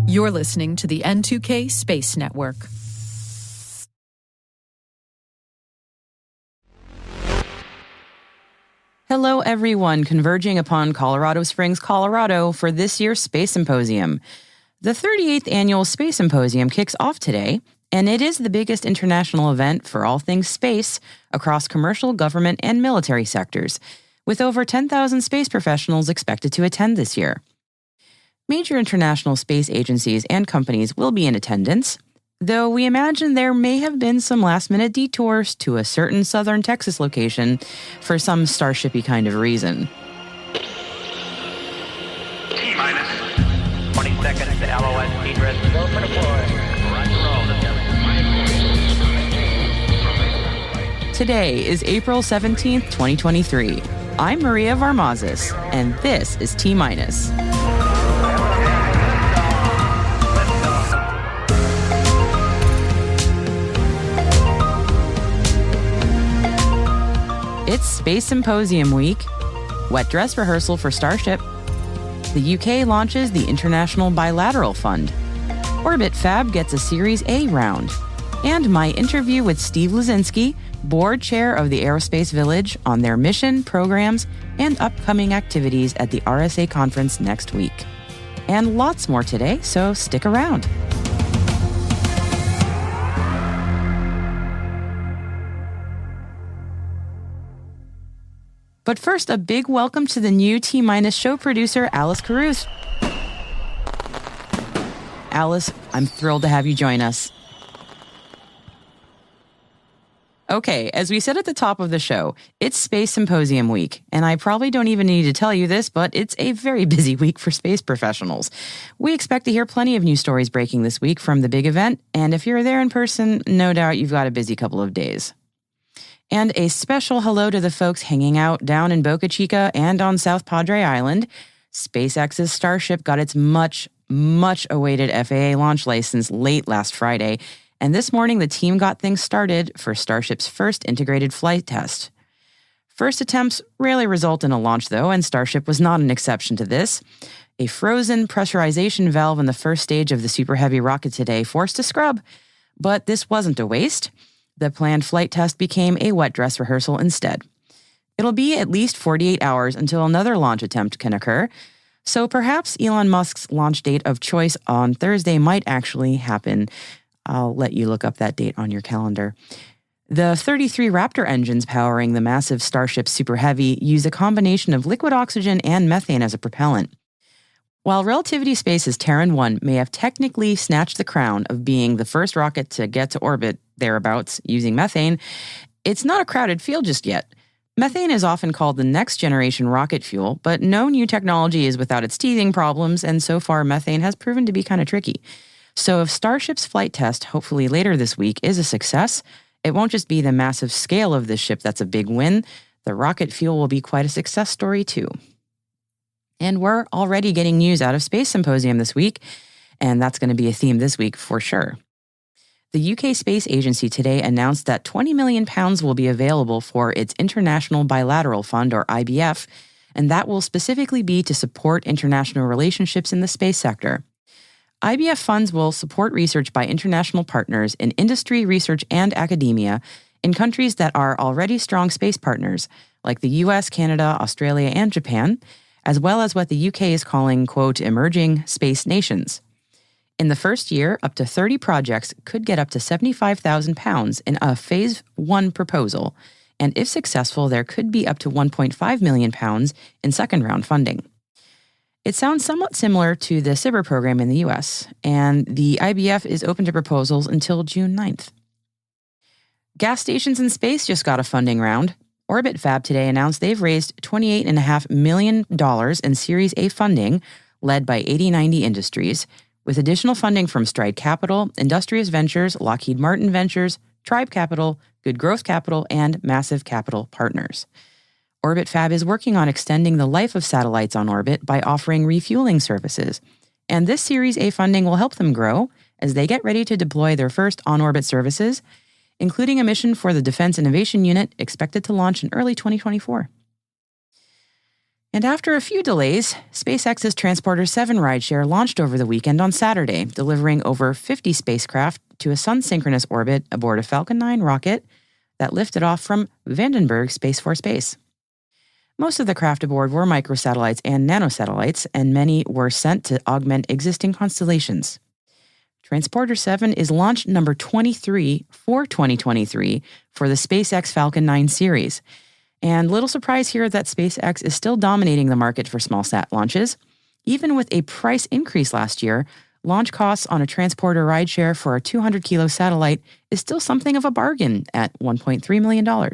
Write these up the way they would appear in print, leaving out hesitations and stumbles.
You're listening to the N2K Space Network. Hello, everyone, converging upon Colorado Springs, Colorado for this year's Space Symposium. The 38th Annual Space Symposium kicks off today, and it is the biggest international event for all things space across commercial, government, and military sectors, with over 10,000 space professionals expected to attend this year. Major international space agencies and companies will be in attendance, though we imagine there may have been some last-minute detours to a certain southern Texas location for some Starship-y kind of reason. T-minus 20 seconds to LOS egress. Go for deploy. Today is April 17th, 2023. I'm Maria Varmazis, and this is T-minus. It's Space Symposium week, wet dress rehearsal for Starship. The UK launches the International Bilateral Fund. Orbit Fab gets a Series A round. And my interview with Steve Luczynski, board chair of the Aerospace Village, on their mission, programs, and upcoming activities at the RSA Conference next week. And lots more today, so stick around. But first, a big welcome to the new T-minus show producer, Alice Caruth. Alice, I'm thrilled to have you join us. Okay, as we said at the top of the show, it's Space Symposium week, and I probably don't even need to tell you this, but it's a very busy week for space professionals. We expect to hear plenty of new stories breaking this week from the big event, and if you're there in person, no doubt you've got a busy couple of days. And a special hello to the folks hanging out down in Boca Chica and on South Padre Island. SpaceX's Starship got its much awaited FAA launch license late last Friday, and this morning the team got things started for Starship's first integrated flight test. First attempts rarely result in a launch, though, and Starship was not an exception to this. A frozen pressurization valve in the first stage of the Super Heavy rocket today forced a scrub, but this wasn't a waste. The planned flight test became a wet dress rehearsal instead. It'll be at least 48 hours until another launch attempt can occur, so perhaps Elon Musk's launch date of choice on Thursday might actually happen. I'll let you look up that date on your calendar. The 33 Raptor engines powering the massive Starship Super Heavy use a combination of liquid oxygen and methane as a propellant. While Relativity Space's Terran 1 may have technically snatched the crown of being the first rocket to get to orbit thereabouts using methane, it's not a crowded field just yet. Methane is often called the next generation rocket fuel, but no new technology is without its teething problems, and so far methane has proven to be kind of tricky. So if Starship's flight test, hopefully later this week, is a success, it won't just be the massive scale of this ship that's a big win. The rocket fuel will be quite a success story too. And we're already getting news out of Space Symposium this week, and that's going to be a theme this week for sure. The UK Space Agency today announced that £20 million will be available for its International Bilateral Fund, or IBF, and that will specifically be to support international relationships in the space sector. IBF funds will support research by international partners in industry, research, and academia in countries that are already strong space partners, like the US, Canada, Australia, and Japan, as well as what the UK is calling, quote, emerging space nations. In the first year, up to 30 projects could get up to £75,000 in a Phase 1 proposal, and if successful, there could be up to £1.5 million in second-round funding. It sounds somewhat similar to the SBIR program in the US, and the IBF is open to proposals until June 9th. Gas stations in space just got a funding round. Orbit Fab today announced they've raised $28.5 million in Series A funding, led by 8090 Industries, with additional funding from Stride Capital, Industrious Ventures, Lockheed Martin Ventures, Tribe Capital, Good Growth Capital, and Massive Capital Partners. Orbit Fab is working on extending the life of satellites on orbit by offering refueling services, and this Series A funding will help them grow as they get ready to deploy their first on-orbit services, including a mission for the Defense Innovation Unit expected to launch in early 2024. And after a few delays, SpaceX's Transporter 7 rideshare launched over the weekend on Saturday, delivering over 50 spacecraft to a sun-synchronous orbit aboard a Falcon 9 rocket that lifted off from Vandenberg Space Force Base. Most of the craft aboard were microsatellites and nanosatellites, and many were sent to augment existing constellations. Transporter 7 is launch number 23 for 2023 for the SpaceX Falcon 9 series. And little surprise here that SpaceX is still dominating the market for small sat launches. Even with a price increase last year, launch costs on a Transporter rideshare for a 200-kilo satellite is still something of a bargain at $1.3 million.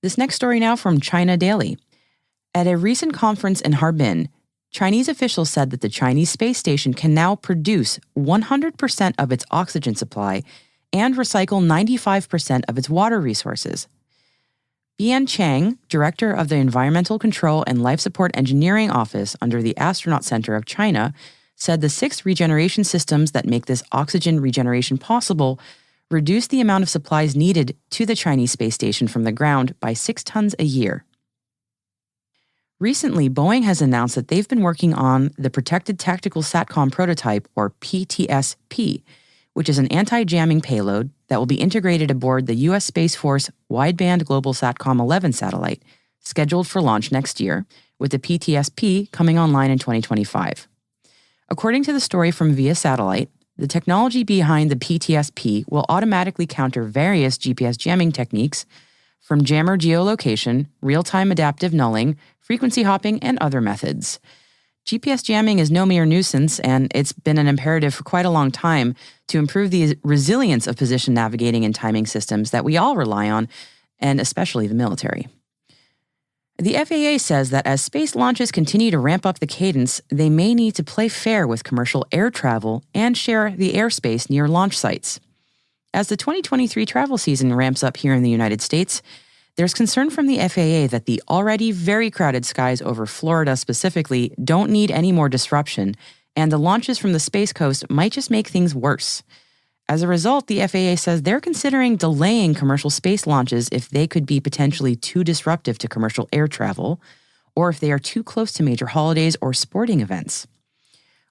This next story now from China Daily. At a recent conference in Harbin, Chinese officials said that the Chinese space station can now produce 100% of its oxygen supply and recycle 95% of its water resources. Bian Chang, director of the Environmental Control and Life Support Engineering Office under the Astronaut Center of China, said the 6 regeneration systems that make this oxygen regeneration possible reduce the amount of supplies needed to the Chinese space station from the ground by 6 tons a year. Recently, Boeing has announced that they've been working on the Protected Tactical Satcom Prototype, or PTSP, which is an anti-jamming payload that will be integrated aboard the U.S. Space Force Wideband Global Satcom 11 satellite, scheduled for launch next year, with the PTSP coming online in 2025. According to the story from Via Satellite, the technology behind the PTSP will automatically counter various GPS jamming techniques, from jammer geolocation, real-time adaptive nulling, frequency hopping, and other methods. GPS jamming is no mere nuisance, and it's been an imperative for quite a long time to improve the resilience of position navigating and timing systems that we all rely on, and especially the military. The FAA says that as space launches continue to ramp up the cadence, they may need to play fair with commercial air travel and share the airspace near launch sites. As the 2023 travel season ramps up here in the United States, there's concern from the FAA that the already very crowded skies over Florida specifically don't need any more disruption, and the launches from the Space Coast might just make things worse. As a result, the FAA says they're considering delaying commercial space launches if they could be potentially too disruptive to commercial air travel, or if they are too close to major holidays or sporting events.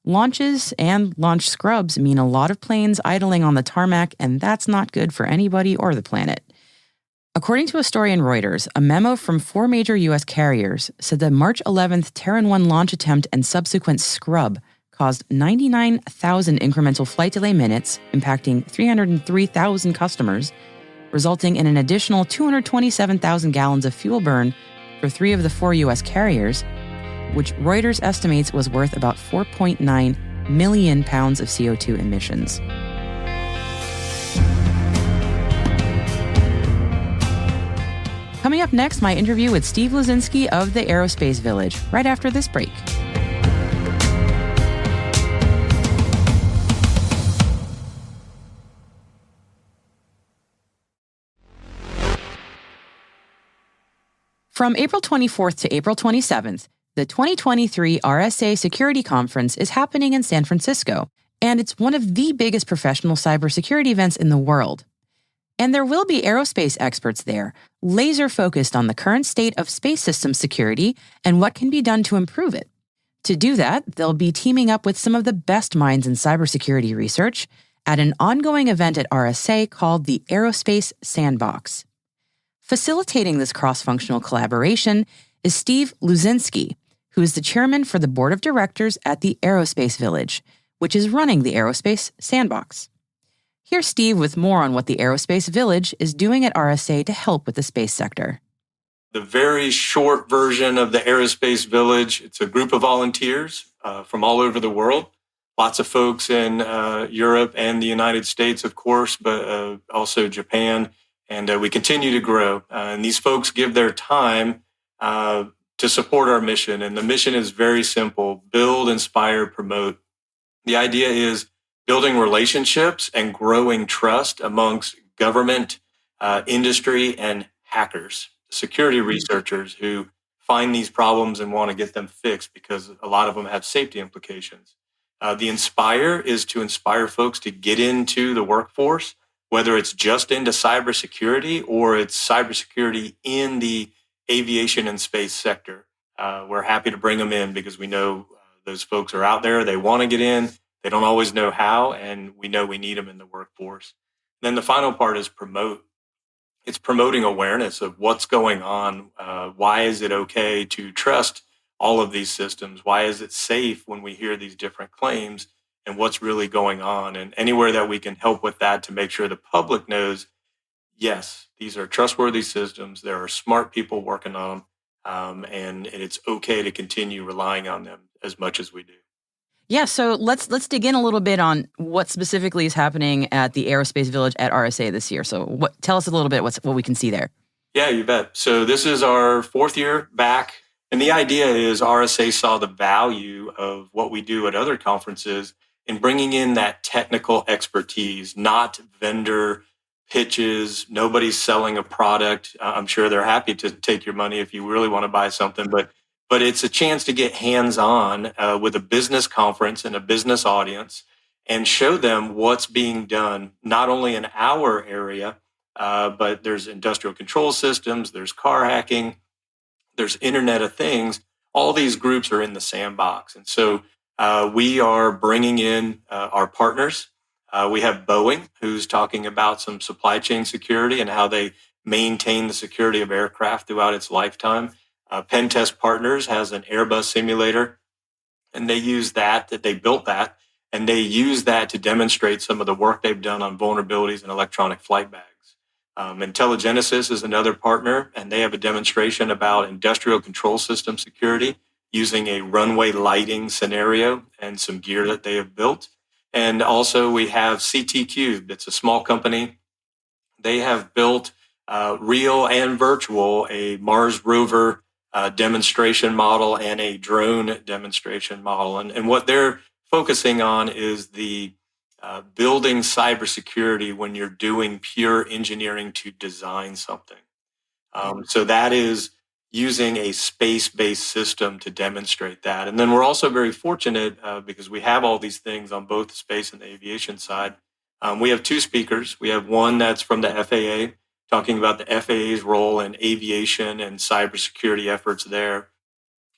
Launches and launch scrubs mean a lot of planes idling on the tarmac, and that's not good for anybody or the planet. According to a story in Reuters, a memo from 4 major U.S. carriers said the March 11th Terran 1 launch attempt and subsequent scrub caused 99,000 incremental flight delay minutes, impacting 303,000 customers, resulting in an additional 227,000 gallons of fuel burn for 3 of the 4 U.S. carriers, which Reuters estimates was worth about 4.9 million pounds of CO2 emissions. Coming up next, my interview with Steve Luczynski of the Aerospace Village, right after this break. From April 24th to April 27th, the 2023 RSA Security Conference is happening in San Francisco, and it's one of the biggest professional cybersecurity events in the world. And there will be aerospace experts there, laser-focused on the current state of space system security and what can be done to improve it. To do that, they'll be teaming up with some of the best minds in cybersecurity research at an ongoing event at RSA called the Aerospace Sandbox. Facilitating this cross-functional collaboration is Steve Luczynski, who is the chairman for the board of directors at the Aerospace Village, which is running the Aerospace Sandbox. Here's Steve with more on what the Aerospace Village is doing at RSA to help with the space sector. The very short version of the Aerospace Village, it's a group of volunteers from all over the world. Lots of folks in Europe and the United States, of course, but also Japan. And we continue to grow. And these folks give their time to support our mission. And the mission is very simple: build, inspire, promote. The idea is building relationships and growing trust amongst government, industry, and hackers, security researchers who find these problems and want to get them fixed because a lot of them have safety implications. The inspire is to inspire folks to get into the workforce, whether it's just into cybersecurity or it's cybersecurity in the aviation and space sector. We're happy to bring them in because we know those folks are out there. They want to get in. They don't always know how, and we know we need them in the workforce. Then the final part is promote. It's promoting awareness of what's going on. Why is it okay to trust all of these systems? Why is it safe when we hear these different claims, and what's really going on? And anywhere that we can help with that to make sure the public knows, yes, these are trustworthy systems. There are smart people working on them, and it's okay to continue relying on them as much as we do. Yeah, so let's dig in a little bit on what specifically is happening at the Aerospace Village at RSA this year. So tell us a little bit what we can see there. Yeah, you bet. So this is our fourth year back. And the idea is RSA saw the value of what we do at other conferences in bringing in that technical expertise, not vendor pitches. Nobody's selling a product. I'm sure they're happy to take your money if you really want to buy something, but it's a chance to get hands-on with a business conference and a business audience and show them what's being done, not only in our area, but there's industrial control systems, there's car hacking, there's Internet of Things. All these groups are in the sandbox. And so we are bringing in our partners. We have Boeing, who's talking about some supply chain security and how they maintain the security of aircraft throughout its lifetime. Pen Test Partners has an Airbus simulator, and they use that they built that, and they use that to demonstrate some of the work they've done on vulnerabilities in electronic flight bags. Intelligenesis is another partner, and they have a demonstration about industrial control system security using a runway lighting scenario and some gear that they have built. And also we have CT Cubed. It's a small company. They have built real and virtual a Mars rover demonstration model and a drone demonstration model. And what they're focusing on is the building cybersecurity when you're doing pure engineering to design something. So that is using a space-based system to demonstrate that. And then we're also very fortunate because we have all these things on both the space and the aviation side. We have two speakers. We have one that's from the FAA, talking about the FAA's role in aviation and cybersecurity efforts there.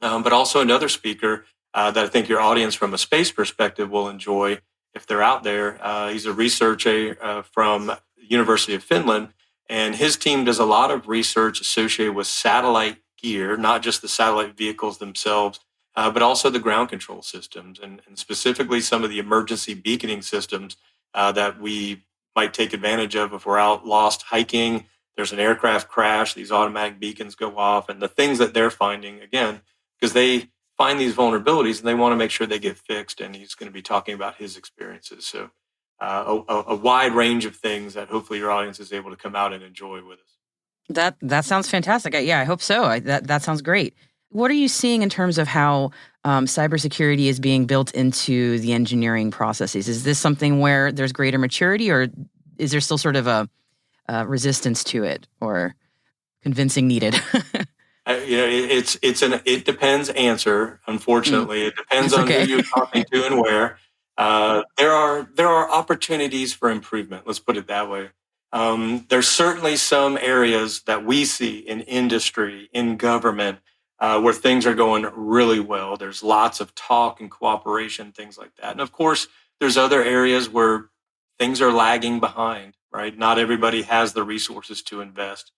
But also another speaker that I think your audience from a space perspective will enjoy if they're out there. He's a researcher from the University of Finland, and his team does a lot of research associated with satellite gear, not just the satellite vehicles themselves, but also the ground control systems, and specifically some of the emergency beaconing systems that we might take advantage of if we're out lost hiking. There's an aircraft crash, these automatic beacons go off, and the things that they're finding, again, because they find these vulnerabilities and they want to make sure they get fixed. And he's going to be talking about his experiences. So a wide range of things that hopefully your audience is able to come out and enjoy with us. That sounds fantastic. Yeah, I hope so. That sounds great. What are you seeing in terms of how cybersecurity is being built into the engineering processes? Is this something where there's greater maturity, or is there still sort of a resistance to it, or convincing needed? It depends answer. Unfortunately, it depends on who you're talking to and where. There are opportunities for improvement. Let's put it that way. There's certainly some areas that we see in industry, in government, where things are going really well. There's lots of talk and cooperation, things like that. And of course, there's other areas where things are lagging behind, right? Not everybody has the resources to invest.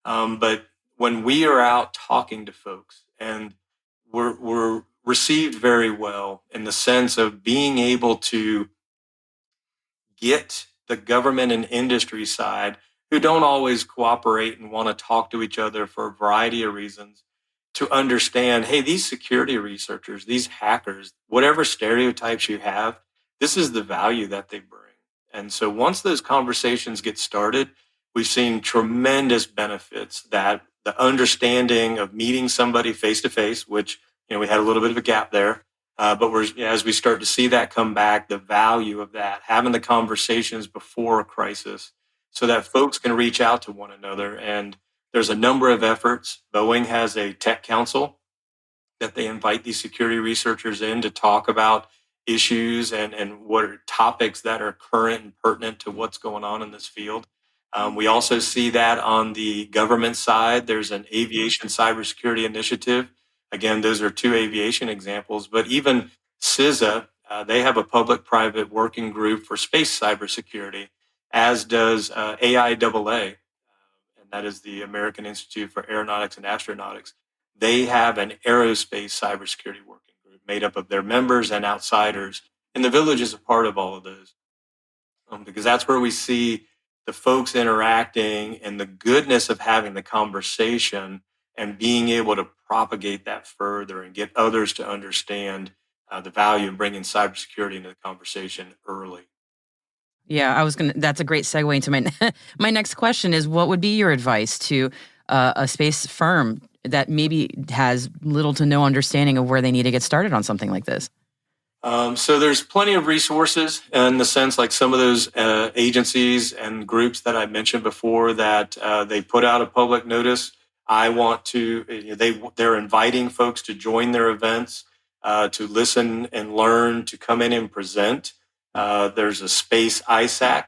But when we are out talking to folks, and we're received very well in the sense of being able to get the government and industry side, who don't always cooperate and want to talk to each other for a variety of reasons, to understand, hey, these security researchers, these hackers, whatever stereotypes you have, this is the value that they bring. And so once those conversations get started, we've seen tremendous benefits, that the understanding of meeting somebody face to face, which, we had a little bit of a gap there. But as we start to see that come back, the value of that, having the conversations before a crisis so that folks can reach out to one another. And there's a number of efforts. Boeing has a tech council that they invite these security researchers in to talk about issues and what are topics that are current and pertinent to what's going on in this field. We also see that on the government side. There's an aviation cybersecurity initiative. Again, those are two aviation examples, but even CISA, they have a public-private working group for space cybersecurity, as does AIAA, and that is the American Institute for Aeronautics and Astronautics. They have an aerospace cybersecurity working group made up of their members and outsiders, and the village is a part of all of those, because that's where we see the folks interacting and the goodness of having the conversation and being able to propagate that further and get others to understand the value of bringing cybersecurity into the conversation early. Yeah, that's a great segue into my next question is, what would be your advice to a space firm that maybe has little to no understanding of where they need to get started on something like this? So there's plenty of resources in the sense, like some of those agencies and groups that I mentioned before, that they put out a public notice. They're inviting folks to join their events, to listen and learn, to come in and present. There's a Space ISAC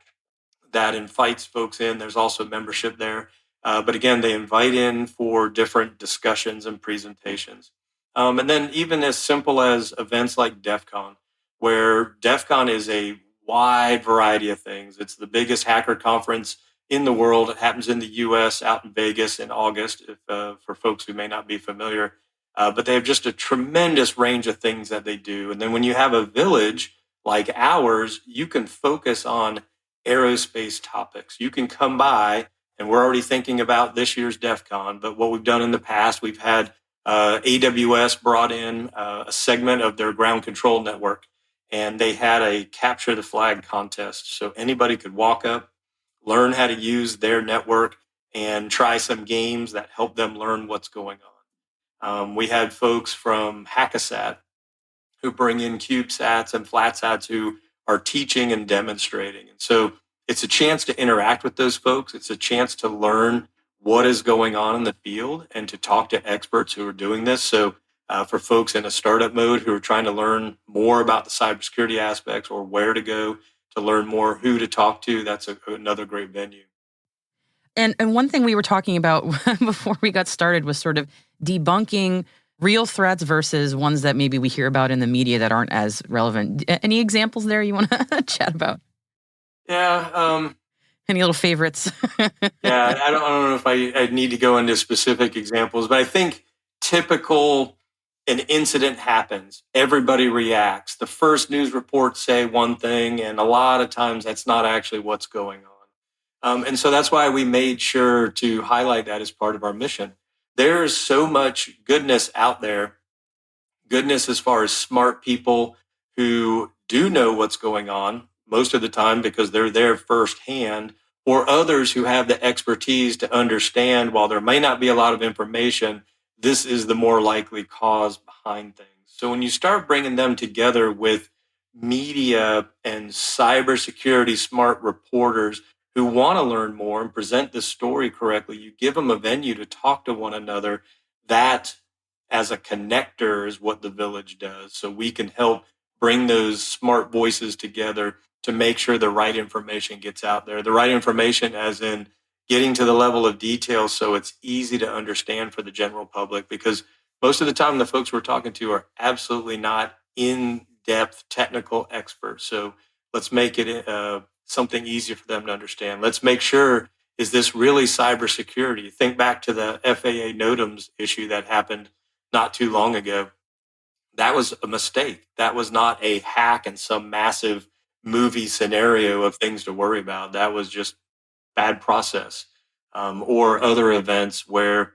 that invites folks in. There's also membership there. But again, they invite in for different discussions and presentations. And then even as simple as events like DEF CON, where DEF CON is a wide variety of things. It's the biggest hacker conference in the world. It happens in the U.S. out in Vegas in August, for folks who may not be familiar. But they have just a tremendous range of things that they do. And then when you have a village like ours, you can focus on aerospace topics. You can come by, and we're already thinking about this year's DEF CON, but what we've done in the past, we've had AWS brought in a segment of their ground control network, and they had a capture the flag contest. So anybody could walk up, learn how to use their network, and try some games that help them learn what's going on. We had folks from Hackasat who bring in CubeSats and FlatSats who are teaching and demonstrating. And so it's a chance to interact with those folks. It's a chance to learn what is going on in the field and to talk to experts who are doing this. So for folks in a startup mode who are trying to learn more about the cybersecurity aspects or where to go to learn more, who to talk to, that's another great venue. And one thing we were talking about before we got started was sort of debunking real threats versus ones that maybe we hear about in the media that aren't as relevant. Any examples there you want to chat about? Yeah. Any little favorites? Yeah, I don't know if I need to go into specific examples, but I think an incident happens, everybody reacts. The first news reports say one thing, and a lot of times that's not actually what's going on. And so that's why we made sure to highlight that as part of our mission. There is so much goodness out there, goodness as far as smart people who do know what's going on most of the time because they're there firsthand, or others who have the expertise to understand, while there may not be a lot of information, this is the more likely cause behind things. So when you start bringing them together with media and cybersecurity smart reporters who want to learn more and present the story correctly, you give them a venue to talk to one another. That, as a connector, is what the village does. So we can help bring those smart voices together to make sure the right information gets out there. The right information as in getting to the level of detail so it's easy to understand for the general public, because most of the time the folks we're talking to are absolutely not in-depth technical experts. So let's make it something easier for them to understand. Let's make sure, is this really cybersecurity? Think back to the FAA NOTAMs issue that happened not too long ago. That was a mistake. That was not a hack and some massive movie scenario of things to worry about. That was just bad process. Or other events where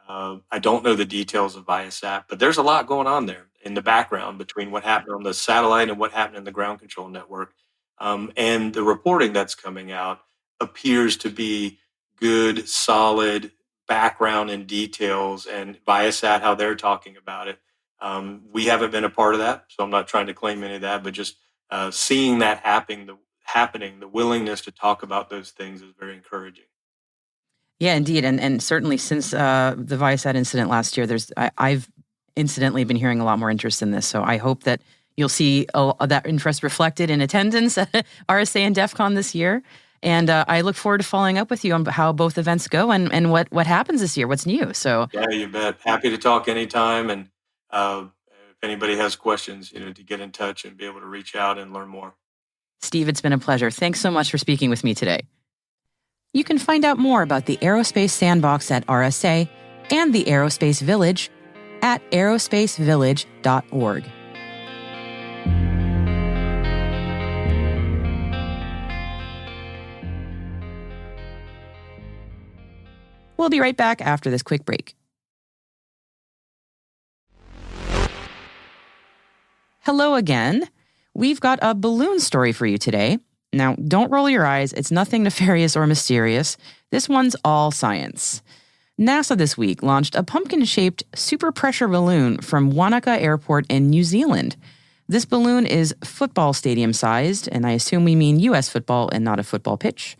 I don't know the details of Viasat, but there's a lot going on there in the background between what happened on the satellite and what happened in the ground control network. And the reporting that's coming out appears to be good, solid background and details, and Viasat, how they're talking about it. We haven't been a part of that, so I'm not trying to claim any of that, but just seeing that happening, the willingness to talk about those things is very encouraging. Yeah, indeed. And certainly since the Viasat incident last year, I've incidentally been hearing a lot more interest in this. So I hope that you'll see that interest reflected in attendance at RSA and DEF CON this year. And I look forward to following up with you on how both events go and what happens this year, what's new. So Yeah, you bet. Happy to talk anytime. And if anybody has questions, to get in touch and be able to reach out and learn more. Steve, it's been a pleasure. Thanks so much for speaking with me today. You can find out more about the Aerospace Sandbox at RSA and the Aerospace Village at aerospacevillage.org. We'll be right back after this quick break. Hello again. We've got a balloon story for you today. Now, don't roll your eyes. It's nothing nefarious or mysterious. This one's all science. NASA this week launched a pumpkin-shaped super-pressure balloon from Wanaka Airport in New Zealand. This balloon is football stadium-sized, and I assume we mean U.S. football and not a football pitch,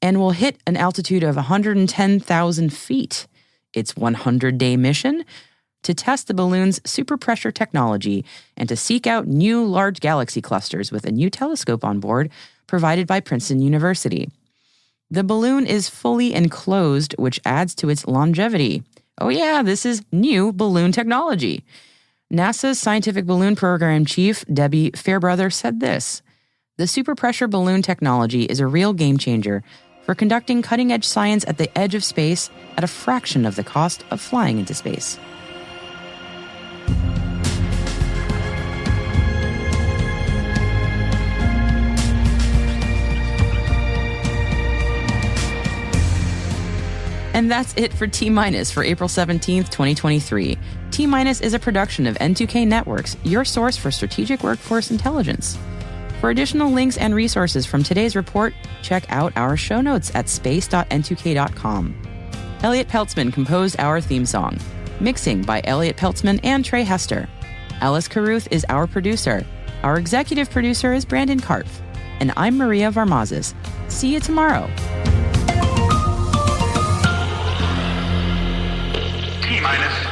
and will hit an altitude of 110,000 feet. Its 100-day mission? To test the balloon's super-pressure technology and to seek out new large galaxy clusters with a new telescope on board provided by Princeton University. The balloon is fully enclosed, which adds to its longevity. Oh yeah, this is new balloon technology. NASA's Scientific Balloon Program Chief, Debbie Fairbrother, said this: "The superpressure balloon technology is a real game changer for conducting cutting-edge science at the edge of space at a fraction of the cost of flying into space." And that's it for T-Minus for April 17th, 2023. T-Minus is a production of N2K Networks, your source for strategic workforce intelligence. For additional links and resources from today's report, check out our show notes at space.n2k.com. Elliot Peltzman composed our theme song. Mixing by Elliot Peltzman and Trey Hester. Alice Carruth is our producer. Our executive producer is Brandon Karpf. And I'm Maria Varmazes. See you tomorrow. T-minus